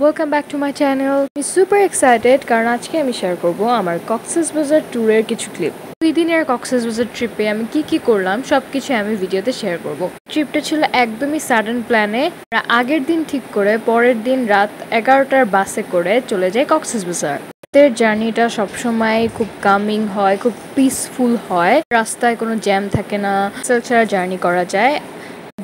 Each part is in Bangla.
Welcome back to my channel. আমি সুপার এক্সাইটেড কারণ আজকে আমি শেয়ার করব আমার কক্সবাজার ট্যুরের কিছু ক্লিপ। 2 দিনের কক্সবাজার ট্রিপে আমি কি করলাম সবকিছু আমি ভিডিওতে শেয়ার করব। ট্রিপটা ছিল একদমই সাডেন প্ল্যানে। আগের দিন ঠিক করে পরের দিন রাত 11টার বাসে করে চলে যাই কক্সবাজার। রাতের জার্নিটা সবসময় খুব কামিং হয়, খুব পিসফুল হয়, রাস্তায় কোনো জ্যাম থাকে না, ছাড়া জার্নি করা যায়।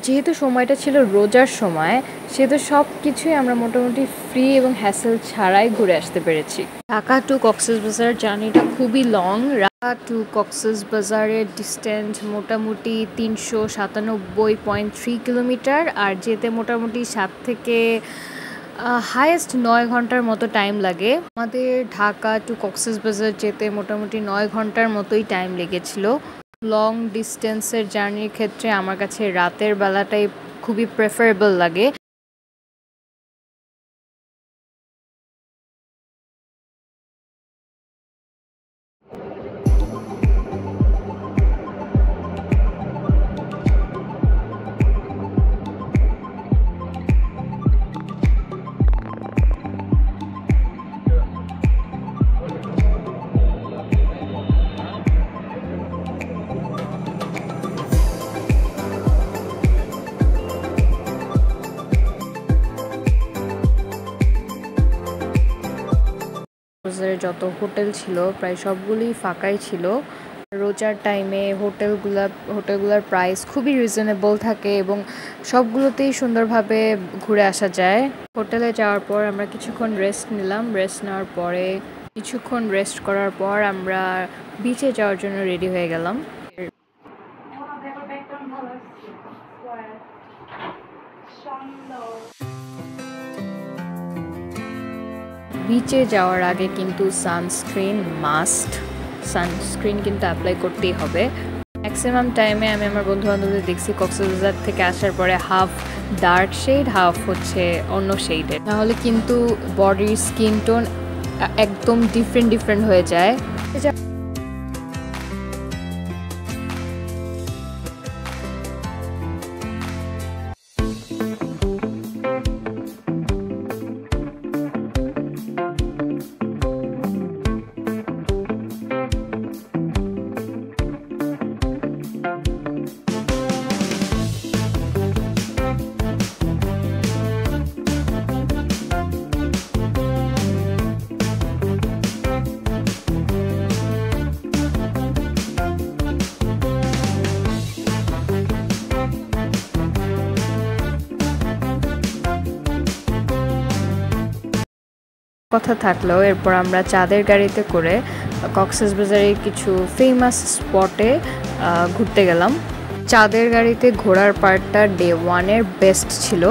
যেহেতু সময়টা ছিল রোজার সময়, সেহেতু সব কিছুই আমরা মোটামুটি ফ্রি এবং হ্যাসেল ছাড়াই ঘুরে আসতে পেরেছি। ঢাকা টু কক্সবাজার জার্নিটা খুবই লং। ঢাকা টু কক্সবাজারের ডিস্টেন্স মোটামুটি 397.3 কিলোমিটার, আর যেতে মোটামুটি 7 থেকে হাইয়েস্ট 9 ঘন্টার মতো টাইম লাগে। আমাদের ঢাকা টু কক্সবাজার যেতে মোটামুটি 9 ঘন্টার মতোই টাইম লেগেছিল। লং ডিস্টেন্সের জার্নির ক্ষেত্রে আমার কাছে রাতের বেলাটাই খুবই প্রেফারেবল লাগে। যত হোটেল ছিল প্রায় সবগুলোই ফাঁকাই ছিল। রোজার টাইমে হোটেলগুলোর প্রাইস খুবই রিজনেবল থাকে এবং সবগুলোতেই সুন্দরভাবে ঘুরে আসা যায়। হোটেলে যাওয়ার পর আমরা কিছুক্ষণ রেস্ট নিলাম। রেস্ট নেওয়ার পরে কিছুক্ষণ রেস্ট করার পর আমরা বিচে যাওয়ার জন্য রেডি হয়ে গেলাম। বিচে যাওয়ার আগে কিন্তু সানস্ক্রিন মাস্ট। সানস্ক্রিন কিন্তু অ্যাপ্লাই করতেই হবে। ম্যাক্সিমাম টাইমে আমি আমার বন্ধুবান্ধবদের দেখছি কক্সবাজার থেকে আসার পরে হাফ ডার্ক শেড, হাফ হচ্ছে অন্য শেডের, নাহলে কিন্তু বডির স্কিন টোন একদম ডিফারেন্ট হয়ে যায়। কথা থাকলেও এরপর আমরা চাঁদের গাড়িতে করে কক্সবাজারের কিছু ফেমাস স্পটে ঘুরতে গেলাম। চাঁদের গাড়িতে ঘোরার পার্টটা ডে 1-এর বেস্ট ছিল।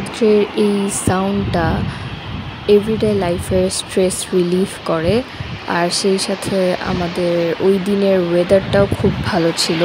সমুদ্রের এই সাউন্ডটা এভরিডে লাইফের স্ট্রেস রিলিফ করে, আর সেই সাথে আমাদের ওই দিনের ওয়েদারটাও খুব ভালো ছিল।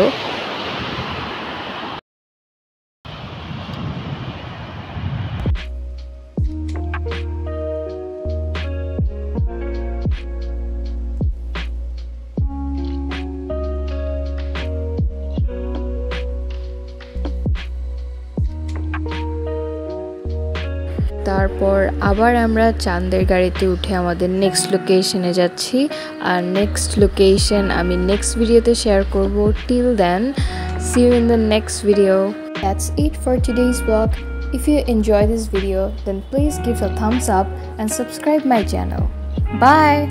তারপর আবার আমরা চাঁদের গাড়িতে উঠে আমাদের নেক্সট লোকেশনে যাচ্ছি, আর নেক্সট লোকেশন আমি নেক্সট ভিডিওতে শেয়ার করব। Till then, see you in the next video. That's it for today's vlog. If you enjoy this video, then please give a thumbs up and subscribe my channel. Bye.